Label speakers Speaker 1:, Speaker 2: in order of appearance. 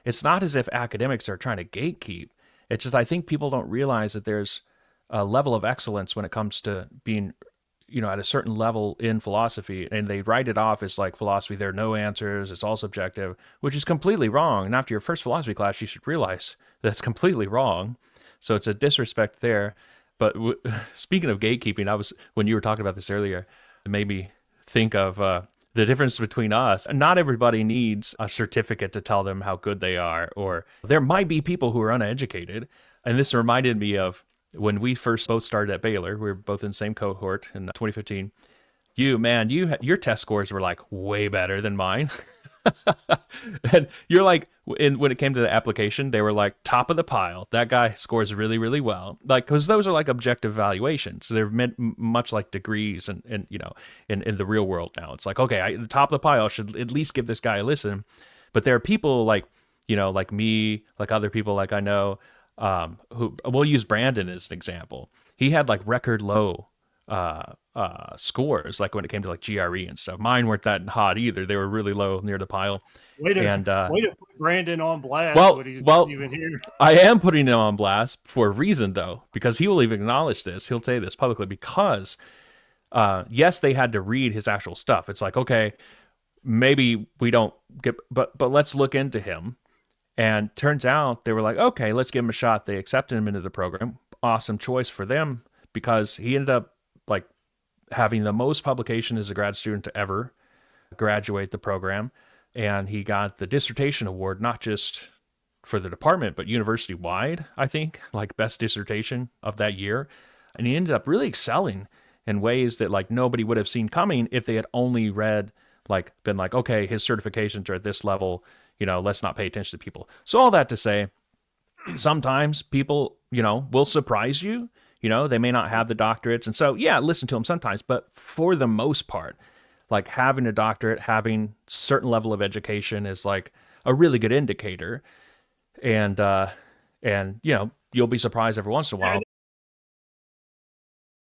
Speaker 1: it's not as if academics are trying to gatekeep. It's just I think people don't realize that there's a level of excellence when it comes to being, at a certain level in philosophy, and they write it off as like philosophy. There are no answers. It's all subjective, which is completely wrong. And after your first philosophy class, you should realize that's completely wrong. So it's a disrespect there. But speaking of gatekeeping, when you were talking about this earlier, it made me think of the difference between us. Not everybody needs a certificate to tell them how good they are, or there might be people who are uneducated. And this reminded me of when we first both started at Baylor. We were both in the same cohort in 2015. Your test scores were like way better than mine. And you're like, when it came to the application, they were like top of the pile. That guy scores really, really well. Like, because those are like objective valuations. They're meant much like degrees, and in the real world now, it's like, okay, the top of the pile should at least give this guy a listen. But there are people like, like me, like other people, like I know, who we'll use Brandon as an example. He had like record low scores, like when it came to like GRE and stuff. Mine weren't that hot either. They were really low near the pile.
Speaker 2: Way to put Brandon on blast.
Speaker 1: Well,
Speaker 2: even here.
Speaker 1: I am putting him on blast for a reason, though, because he will even acknowledge this. He'll say this publicly because, yes, they had to read his actual stuff. It's like, okay, maybe we don't get, but let's look into him. And turns out they were like, okay, let's give him a shot. They accepted him into the program. Awesome choice for them, because he ended up like having the most publication as a grad student to ever graduate the program. And he got the dissertation award, not just for the department, but university wide, I think, like best dissertation of that year. And he ended up really excelling in ways that like nobody would have seen coming if they had only read, like been like, okay, his certifications are at this level, let's not pay attention to people. So all that to say, sometimes people, will surprise you. They may not have the doctorates. And so, yeah, listen to them sometimes. But for the most part, like having a doctorate, having certain level of education is like a really good indicator. And you'll be surprised every once in a while.